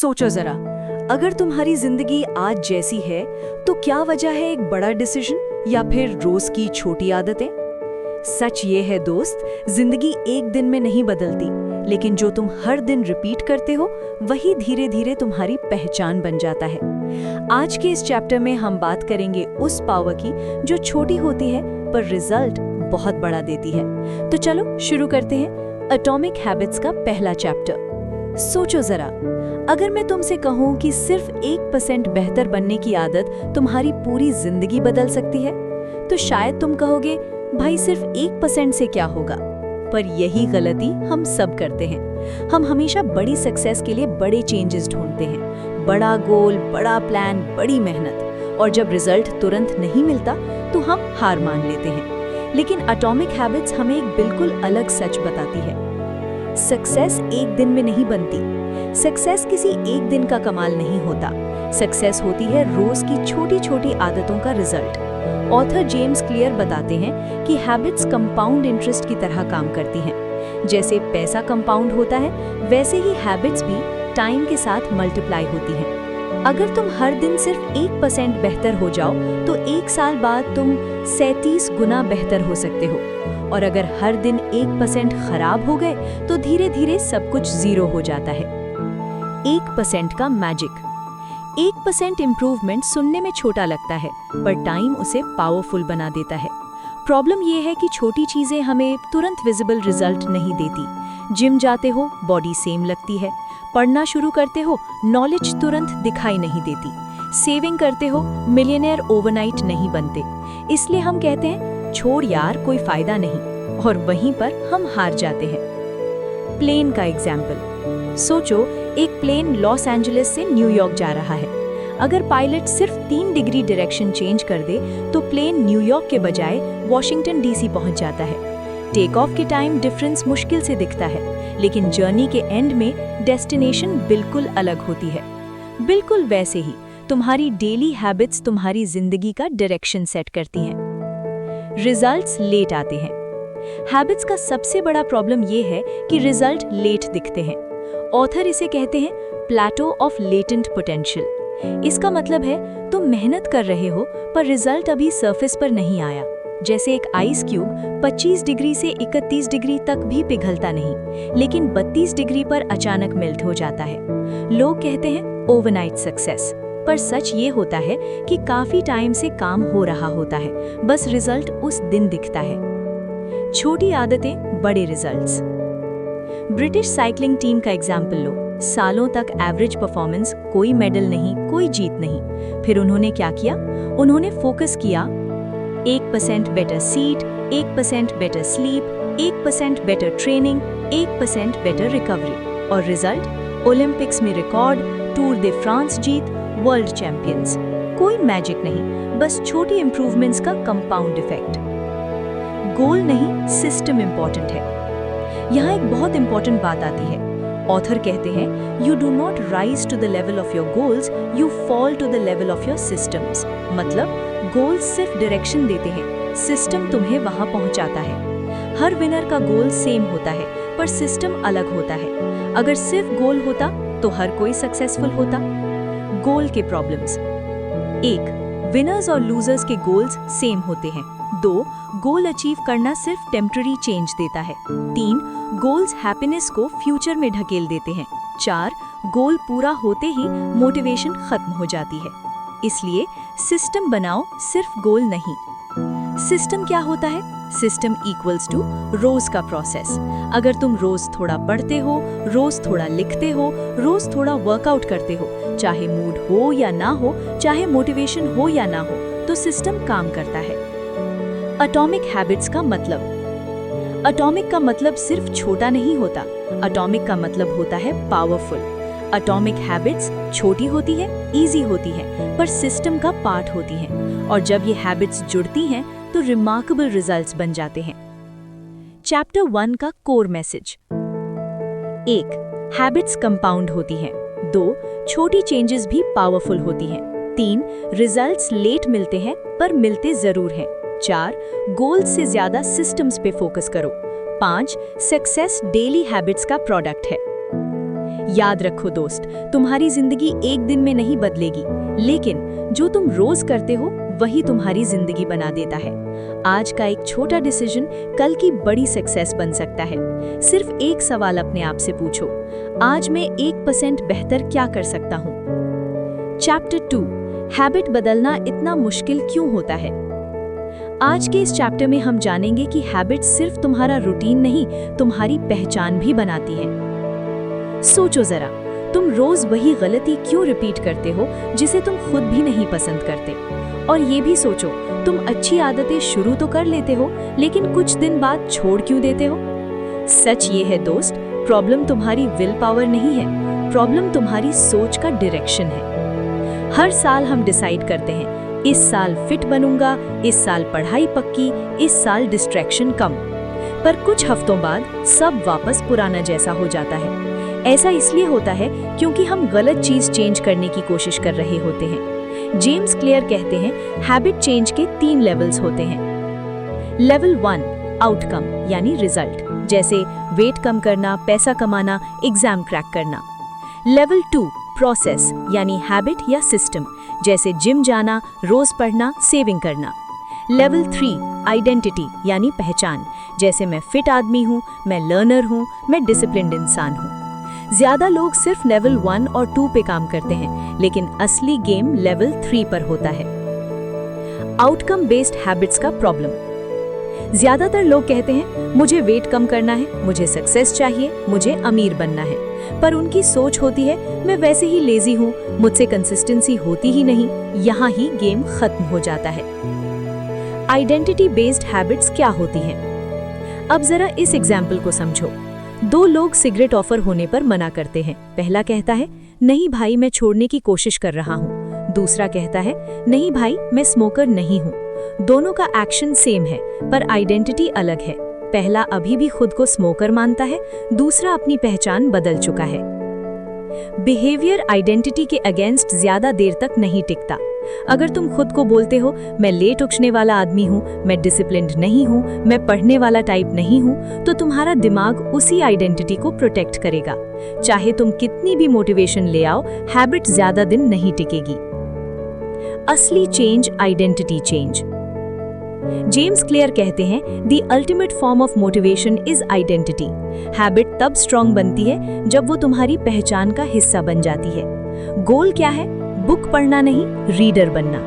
सोचो जरा, अगर तुम्हारी जिंदगी आज जैसी है तो क्या वजह है एक बड़ा डिसीजन या फिर रोज की छोटी आदतें। सच ये है दोस्त, जिंदगी एक दिन में नहीं बदलती, लेकिन जो तुम हर दिन रिपीट करते हो वही धीरे धीरे तुम्हारी पहचान बन जाता है। आज के इस चैप्टर में हम बात करेंगे उस पावर की जो छोटी होती है पर रिजल्ट बहुत बड़ा देती है। तो चलो शुरू करते हैं एटॉमिक हैबिट्स का पहला चैप्टर। सोचो जरा, अगर मैं तुमसे कहूं कि सिर्फ 1% बेहतर बनने की आदत तुम्हारी पूरी जिंदगी बदल सकती है, तो शायद तुम कहोगे भाई सिर्फ 1% से क्या होगा। पर यही गलती हम सब करते हैं। हम हमेशा बड़ी सक्सेस के लिए बड़े चेंजेस ढूंढते हैं, बड़ा गोल, बड़ा प्लान, बड़ी मेहनत, और जब रिजल्ट तुरंत नहीं मिलता तो हम हार मान लेते हैं। लेकिन एटॉमिक हैबिट्स हमें एक बिल्कुल अलग सच बताती है। सक्सेस एक दिन में नहीं बनती। सक्सेस किसी एक दिन का कमाल नहीं होता। सक्सेस होती है रोज की छोटी छोटी आदतों का रिजल्ट। ऑथर जेम्स क्लियर बताते हैं कि हैबिट्स कंपाउंड इंटरेस्ट की तरह काम करती हैं। जैसे पैसा कंपाउंड होता है, वैसे ही हैबिट्स भी टाइम के साथ मल्टीप्लाई होती हैं। अगर तुम हर दिन सिर्फ 1% बेहतर हो जाओ तो 1 साल बाद तुम 37 गुना बेहतर हो सकते हो। और अगर हर दिन 1% खराब हो गए तो धीरे धीरे सब कुछ 0 हो जाता है। 1% का मैजिक। 1% इम्प्रूवमेंट सुनने में छोटा लगता है, पर टाइम उसे पावरफुल बना देता है। प्रॉब्लम यह है कि छोटी चीजें हमें तुरंत विजिबल रिजल्ट नहीं देती। जिम जाते हो, बॉडी सेम लगती है। पढ़ना शुरू करते हो, नॉलेज तुरंत दिखाई नहीं देती। सेविंग करते हो, मिलियनेयर ओवरनाइट नहीं बनते। इसलिए हम कहते हैं छोड़ यार, कोई फायदा नहीं, और वहीं पर हम हार जाते हैं। प्लेन का एग्जाम्पल सोचो, एक प्लेन लॉस एंजलिस से न्यूयॉर्क जा रहा है। अगर पायलट सिर्फ 3 डिग्री डायरेक्शन चेंज कर दे तो प्लेन न्यूयॉर्क के बजाय वॉशिंगटन डीसी पहुंच जाता है। टेक ऑफ के टाइम डिफरेंस मुश्किल से दिखता है, लेकिन जर्नी के एंड में डेस्टिनेशन बिल्कुल अलग होती है। बिल्कुल वैसे ही तुम्हारी डेली हैबिट्स तुम्हारी जिंदगी का डायरेक्शन सेट करती हैं। रिजल्ट्स लेट आते हैं। हैबिट्स का सबसे बड़ा प्रॉब्लम यह है कि रिजल्ट लेट दिखते हैं। ऑथर इसे कहते हैं प्लेटो ऑफ लेटेंट पोटेंशियल। इसका मतलब है तुम मेहनत कर रहे हो पर रिजल्ट अभी सरफेस पर नहीं आया। जैसे एक आइस क्यूब 25 डिग्री से 31 डिग्री तक भी पिघलता नहीं, लेकिन 32 डिग्री पर अचानक मेल्ट हो जाता है। लोग कहते हैं ओवरनाइट सक्सेस, पर सच ये होता है कि काफी टाइम से काम हो रहा होता है, बस रिजल्ट उस दिन दिखता है। छोटी आदतें, बड़े रिजल्ट्स। ब्रिटिश साइकिलिंग टीम का एग्जाम्पल लो। सालों तक एवरेज परफॉर्मेंस, कोई मेडल नहीं, कोई जीत नहीं। फिर उन्होंने क्या किया? उन्होंने फोकस किया 1% better seat, 1% better sleep, 1% better training, 1% better recovery, और रिजल्ट ओलंपिक्स में रिकॉर्ड, टूर दे फ्रांस जीत, वर्ल्ड चैंपियंस। कोई मैजिक नहीं, बस छोटी इंप्रूवमेंट्स का कंपाउंड इफेक्ट। गोल नहीं, सिस्टम इंपॉर्टेंट है। यहाँ एक बहुत इंपॉर्टेंट बात आती है। ऑथर कहते हैं you do not rise to the level of your goals, you fall to the level of your systems. मतलब गोल्स सिर्फ डायरेक्शन देते हैं, सिस्टम तुम्हें वहां पहुंचाता है। हर विनर का गोल सेम होता है, पर सिस्टम अलग होता है। अगर सिर्फ गोल होता तो हर कोई सक्सेसफुल होता। गोल के प्रॉब्लम्स। 1. विनर्स और लूजर्स के गोल्स सेम होते हैं। 2. गोल अचीव करना सिर्फ टेम्पररी चेंज देता है। 3. गोल्स हैप्पीनेस को फ्यूचर में ढकेल देते हैं। 4. गोल पूरा होते ही मोटिवेशन खत्म हो जाती है। इसलिए सिस्टम बनाओ, सिर्फ गोल नहीं। सिस्टम क्या होता है? सिस्टम इक्वल्स टू रोज का प्रोसेस। अगर तुम रोज थोड़ा पढ़ते हो, रोज थोड़ा लिखते हो, रोज थोड़ा वर्कआउट करते हो, चाहे मूड हो या ना हो, चाहे मोटिवेशन हो या ना हो, तो सिस्टम काम करता है। एटॉमिक हैबिट्स का मतलब। एटॉमिक का मतलब सिर्फ छोटा नहीं होता, एटॉमिक का मतलब होता है पावरफुल। एटॉमिक हैबिट्स छोटी होती है, इजी होती है, पर सिस्टम का पार्ट होती हैं, और जब ये हैबिट्स जुड़ती हैं तो रिमार्केबल रिजल्ट्स बन जाते हैं। चैप्टर 1 का कोर मैसेज। 1. हैबिट्स कंपाउंड होती हैं। 2. छोटी चेंजेस भी पावरफुल होती हैं। 3. रिजल्ट्स लेट मिलते हैं पर मिलते जरूर हैं। 4. गोल्स से ज्यादा सिस्टम्स पे फोकस करो। 5. सक्सेस डेली हैबिट्स का प्रोडक्ट है। याद रखो दोस्त, तुम्हारी जिंदगी एक दिन में नहीं बदलेगी, लेकिन जो तुम रोज करते हो वही तुम्हारी जिंदगी बना देता है। आज का एक छोटा डिसीजन कल की बड़ी सक्सेस बन सकता है। सिर्फ एक सवाल अपने आप से पूछो, आज मैं 1% बेहतर क्या कर सकता हूँ? चैप्टर 2, हैबिट बदलना इतना मुश्किल क्यों होता है? आज के इस चैप्टर में हम जानेंगे कि हैबिट सिर्फ तुम्हारा रूटीन नहीं, तुम्हारी पहचान भी बनाती है। सोचो जरा, तुम रोज वही गलती क्यों रिपीट करते हो जिसे तुम खुद भी नहीं पसंद करते? और ये भी सोचो, तुम अच्छी आदतें शुरू तो कर लेते हो, लेकिन कुछ दिन बाद छोड़ क्यों देते हो? सच ये है दोस्त, प्रॉब्लम तुम्हारी विल पावर नहीं है, प्रॉब्लम तुम्हारी सोच का डायरेक्शन है। हर साल हम डिसाइड करते हैं, इस साल फिट बनूंगा, इस साल पढ़ाई पक्की, इस साल डिस्ट्रैक्शन कम। पर कुछ हफ्तों बाद सब वापस पुराना जैसा हो जाता है। ऐसा इसलिए होता है क्योंकि हम गलत चीज चेंज करने की कोशिश कर रहे होते हैं। जेम्स क्लियर कहते हैं, हैबिट चेंज के 3 लेवल्स होते हैं। लेवल 1, आउटकम यानी रिजल्ट, जैसे वेट कम करना, पैसा कमाना, एग्जाम क्रैक करना। लेवल 2, प्रोसेस यानी हैबिट या सिस्टम, जैसे जिम जाना, रोज पढ़ना, सेविंग करना। लेवल 3, आइडेंटिटी यानी पहचान, जैसे मैं फिट आदमी हूँ, मैं लर्नर हूँ, मैं डिसिप्लिन्ड इंसान हूँ। ज्यादा लोग सिर्फ लेवल 1 और 2 पे काम करते हैं, लेकिन असली गेम लेवल 3 पर होता है। आउटकम बेस्ड हैबिट्स का प्रॉब्लम। ज्यादातर लोग कहते हैं, मुझे वेट कम करना है, मुझे सक्सेस चाहिए, मुझे अमीर बनना है, पर उनकी सोच होती है, मैं वैसे ही लेजी हूँ, मुझसे कंसिस्टेंसी होती ही नहीं। यहाँ ही गेम खत्म हो जाता है। आइडेंटिटी बेस्ड हैबिट्स क्या होती हैं? अब जरा इस एग्जाम्पल को समझो। 2 लोग सिगरेट ऑफर होने पर मना करते हैं। पहला कहता है, नहीं भाई मैं छोड़ने की कोशिश कर रहा हूँ। दूसरा कहता है, नहीं भाई मैं स्मोकर नहीं हूँ। दोनों का एक्शन सेम है, पर आइडेंटिटी अलग है। पहला अभी भी खुद को स्मोकर मानता है, दूसरा अपनी पहचान बदल चुका है। बिहेवियर आइडेंटिटी के अगेंस्ट ज्यादा देर तक नहीं टिकता। अगर तुम खुद को बोलते हो, मैं लेट उठने वाला आदमी हूँ, मैं डिसिप्लिन्ड नहीं हूँ, मैं पढ़ने वाला टाइप नहीं हूँ, तो तुम्हारा दिमाग उसी आइडेंटिटी को प्रोटेक्ट करेगा। चाहे तुम कितनी भी मोटिवेशन ले आओ, हैबिट ज्यादा दिन नहीं टिकेगी। असली change identity change. James clear कहते हैं, the ultimate form of motivation is identity. Habit तब स्ट्रॉन्ग बनती है जब वो तुम्हारी पहचान का हिस्सा बन जाती है। गोल क्या है? बुक पढ़ना नहीं, रीडर बनना।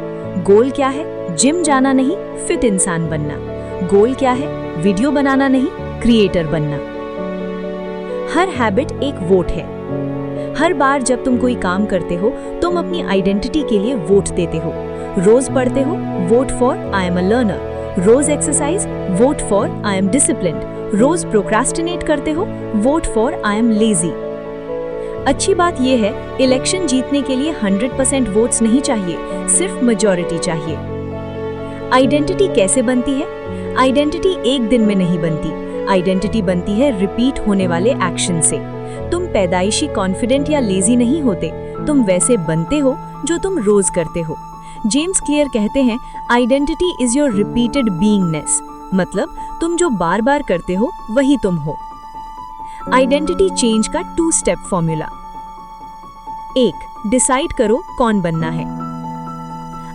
गोल क्या है? जिम जाना नहीं, फिट इंसान बनना। गोल क्या है? वीडियो बनाना नहीं, क्रिएटर बनना। हर हैबिट एक वोट है। हर बार जब तुम कोई काम करते हो, तुम अपनी आइडेंटिटी के लिए वोट देते हो। रोज पढ़ते हो, vote for I am a learner. रोज exercise, vote for I am disciplined. रोज प्रोक्रास्टिनेट करते हो, vote for I am lazy. अच्छी बात यह है, इलेक्शन जीतने के लिए 100% वोट्स नहीं चाहिए, सिर्फ मेजॉरिटी चाहिए। आइडेंटिटी कैसे बनती है? आइडेंटिटी एक दिन में नहीं बनती। आइडेंटिटी बनती है रिपीट होने वाले एक्शन से। तुम पैदाइशी कॉन्फिडेंट या लेजी नहीं होते, तुम वैसे बनते हो जो तुम रोज करते हो। जेम्स क्लियर कहते हैं, आइडेंटिटी इज योर रिपीटेड बीइंगनेस, मतलब तुम जो बार बार करते हो वही तुम हो। आइडेंटिटी चेंज का 2 स्टेप फॉर्मूला। 1, डिसाइड करो कौन बनना है।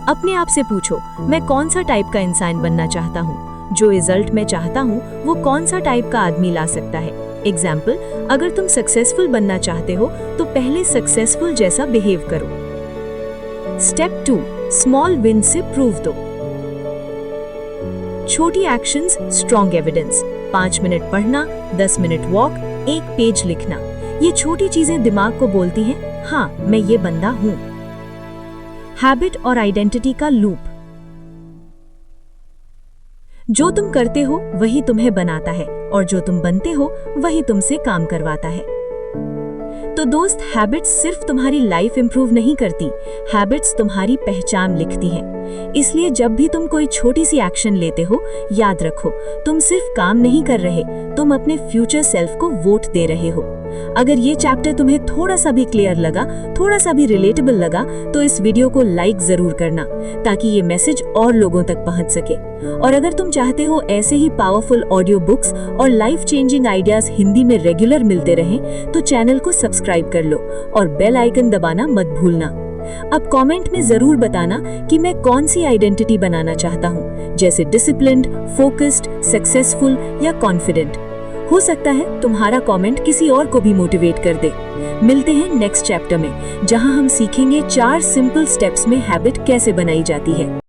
अपने आप से पूछो, मैं कौन सा टाइप का इंसान बनना चाहता हूँ? जो रिजल्ट मैं चाहता हूँ वो कौन सा टाइप का आदमी ला सकता है? एग्जाम्पल, अगर तुम सक्सेसफुल बनना चाहते हो तो पहले सक्सेसफुल जैसा बिहेव करो। स्टेप 2, स्मॉल विन से प्रूव दो। छोटी एक्शंस, स्ट्रॉन्ग एविडेंस। 5 मिनट पढ़ना, 10 मिनट वॉक, 1 पेज लिखना। ये छोटी चीजें दिमाग को बोलती हैं, हाँ मैं ये बंदा हूं। हैबिट और आइडेंटिटी का लूप। जो तुम करते हो वही तुम्हें बनाता है, और जो तुम बनते हो वही तुमसे काम करवाता है। तो दोस्त, हैबिट्स सिर्फ तुम्हारी लाइफ इंप्रूव नहीं करती, हैबिट्स तुम्हारी पहचान लिखती हैं। इसलिए जब भी तुम कोई छोटी सी एक्शन लेते हो, याद रखो तुम सिर्फ काम नहीं कर रहे, तुम अपने फ्यूचर सेल्फ को वोट दे रहे हो। अगर ये चैप्टर तुम्हें थोड़ा सा भी क्लियर लगा, थोड़ा सा भी रिलेटेबल लगा, तो इस वीडियो को लाइक जरूर करना ताकि ये मैसेज और लोगों तक पहुंच सके। और अगर तुम चाहते हो ऐसे ही पावरफुल ऑडियो बुक्स और लाइफ चेंजिंग आइडियाज हिंदी में रेगुलर मिलते रहें, तो चैनल को सब्सक्राइब कर लो और बेल आइकन दबाना मत भूलना। अब कमेंट में जरूर बताना कि मैं कौन सी आइडेंटिटी बनाना चाहता हूँ, जैसे डिसिप्लिन्ड, फोकस्ड, सक्सेसफुल या कॉन्फिडेंट। हो सकता है तुम्हारा कमेंट किसी और को भी मोटिवेट कर दे। मिलते हैं नेक्स्ट चैप्टर में, जहां हम सीखेंगे 4 सिंपल स्टेप्स में हैबिट कैसे बनाई जाती है।